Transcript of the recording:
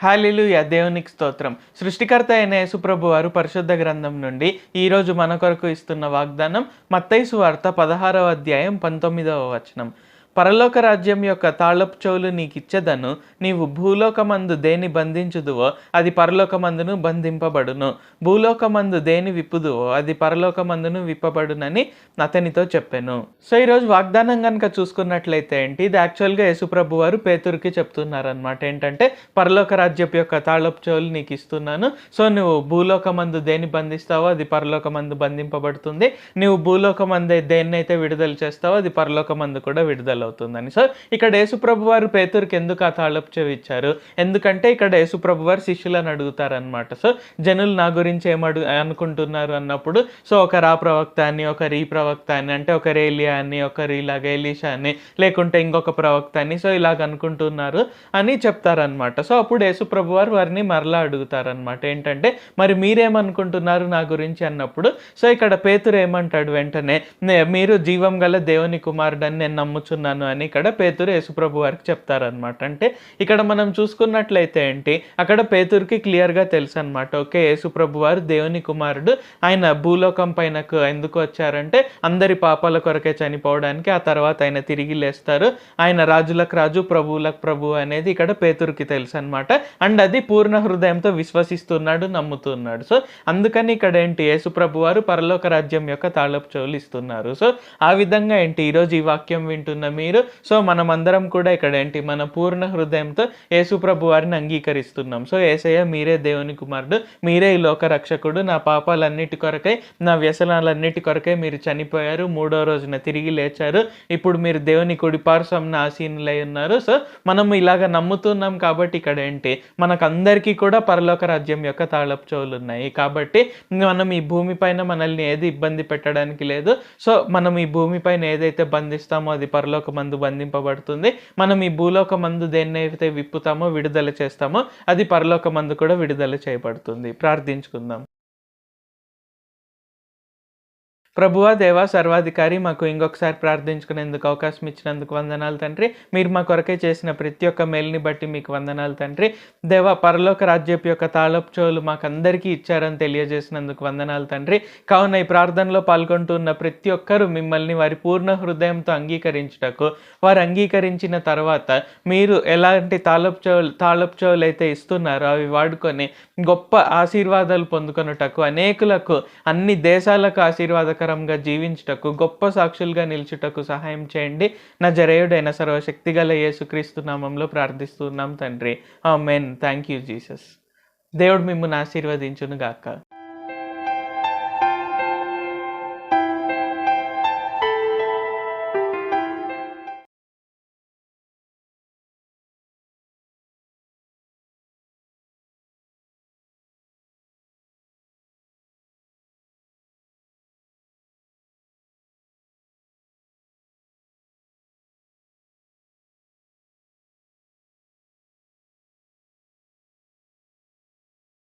హల్లెలూయా! దేవునికి స్తోత్రం. సృష్టికర్త అయిన యేసుప్రభు వారు పరిశుద్ధ గ్రంథం నుండి ఈరోజు మన కొరకు ఇస్తున్న వాగ్దానం మత్తయి సువార్త 16వ అధ్యాయం 19వ వచనం. పరలోక రాజ్యం యొక్క తాళపు చెవులు నీకిచ్చెదను, నీవు భూలోకమందు దేని బంధించుదువో అది పరలోకమందును బంధింపబడును, భూలోకమందు దేని విప్పుదువో అది పరలోకమందును విప్పబడునని అతనితో చెప్పెను. సో ఈరోజు వాగ్దానం కనుక చూసుకున్నట్లయితే ఇది యాక్చువల్గా యేసుప్రభు వారు పేతురుకి చెప్తున్నారనమాట. ఏంటంటే పరలోక రాజ్యపు యొక్క తాళపు చెవులు నీకు ఇస్తున్నాను, సో నువ్వు భూలోకమందు దేని బంధిస్తావో అది పరలోకమందు బంధింపబడుతుంది, నువ్వు భూలోకమందు దేన్నైతే విడుదల చేస్తావో అది పరలోకమందు కూడా విడుదల అవుతుందని. సో ఇక్కడ యేసుప్రభు వారు పేతురుకి ఎందుకు ఆ తాళపు చెవి ఇచ్చారు? ఎందుకంటే ఇక్కడ యేసుప్రభు వారు శిష్యులను అడుగుతారనమాట. సో జనులు నా గురించి అనుకుంటున్నారు అన్నప్పుడు, సో ఒక రా ప్రవక్త అని, ఒక రీ ప్రవక్త అని, అంటే ఒక రేలియా అని, ఒక రీలాగా ఎలీషా అని, లేకుంటే ఇంకొక ప్రవక్త అని, సో ఇలాగ అనుకుంటున్నారు అని చెప్తారనమాట. సో అప్పుడు యేసుప్రభు వారు వారిని మరలా అడుగుతారనమాట. ఏంటంటే మరి మీరేమనుకుంటున్నారు నా గురించి అన్నప్పుడు, సో ఇక్కడ పేతురు ఏమంటాడు వెంటనే, మీరు జీవం గల దేవుని కుమారుడని నేను నమ్ముచున్నాను అని ఇక్కడ పేతురు యేసుప్రభు వారికి చెప్తారనమాట. అంటే ఇక్కడ మనం చూసుకున్నట్లయితే అక్కడ పేతురుకి క్లియర్గా తెలుసు అనమాట. ఓకే, యేసుప్రభు వారు దేవుని కుమారుడు, ఆయన భూలోకం పైనకు ఎందుకు వచ్చారంటే అందరి పాపాల కొరకే చనిపోవడానికి, ఆ తర్వాత ఆయన తిరిగి లేస్తారు, ఆయన రాజులకు రాజు ప్రభువులకు ప్రభు అనేది ఇక్కడ పేతురుకి తెలుసు అనమాట. అండ్ అది పూర్ణ హృదయంతో విశ్వసిస్తున్నాడు, నమ్ముతున్నాడు. సో అందుకని ఇక్కడ యేసుప్రభు వారు పరలోక రాజ్యం యొక్క తాళపు చెవులు ఇస్తున్నారు. సో ఆ విధంగా ఈరోజు ఈ వాక్యం వింటున్న మీరు, సో మనమందరం కూడా ఇక్కడ మన పూర్ణ హృదయంతో యేసుప్రభు వారిని అంగీకరిస్తున్నాం. సో యేసయ్య మీరే దేవుని కుమారుడు, మీరే ఈ లోక రక్షకుడు, నా పాపాలన్నిటి కొరకై, నా వ్యసనాలన్నిటి కొరకై మీరు చనిపోయారు, 3వ రోజున తిరిగి లేచారు, ఇప్పుడు మీరు దేవుని కుడి పార్శ్వంన ఆసీనులై ఉన్నారు. సో మనం ఇలాగ నమ్ముతున్నాం కాబట్టి ఇక్కడ మనకందరికీ కూడా పరలోక రాజ్యం యొక్క తాళపు చెవులు ఉన్నాయి. కాబట్టి మనం ఈ భూమిపైన మనల్ని ఏది ఇబ్బంది పెట్టడానికి లేదు. సో మనం ఈ భూమిపైన ఏదైతే బంధిస్తామో అది పరలోకమందు బంధింపబడుతుంది, మనం ఈ భూలోకమందు దేన్నైతే విప్పుతామో, విడుదల చేస్తామో అది పరలోకమందు కూడా విడుదల చేయబడుతుంది. ప్రార్థించుకుందాం. ప్రభువా, దేవా, సర్వాధికారి, మాకు ఇంకొకసారి ప్రార్థించుకునేందుకు అవకాశం ఇచ్చినందుకు వందనాలు తండ్రి. మీరు మా కొరకే చేసిన ప్రతి ఒక్క మేలుని బట్టి మీకు వందనాలు తండ్రి. దేవా, పరలోక రాజ్యపు యొక్క తాళపు చెవులు మాకందరికీ ఇచ్చారని తెలియజేసినందుకు వందనాలు తండ్రి. కావున ఈ ప్రార్థనలో పాల్గొంటున్న ప్రతి ఒక్కరూ మిమ్మల్ని వారి పూర్ణ హృదయంతో అంగీకరించుటకు, వారు అంగీకరించిన తర్వాత మీరు ఎలాంటి తాళపు చెవులు అయితే ఇస్తున్నారో అవి వాడుకొని గొప్ప ఆశీర్వాదాలు పొందుకొనుటకు, అనేకులకు, అన్ని దేశాలకు ఆశీర్వాదకరంగా జీవించుటకు, గొప్ప సాక్షులుగా నిలుచుటకు సహాయం చేయండి. నజరేయుడైన సర్వశక్తిగల యేసుక్రీస్తు నామంలో ప్రార్థిస్తున్నాం తండ్రి. ఆమేన్. Thank you Jesus. దేవుడు మిమ్మల్ని ఆశీర్వదించును గాక.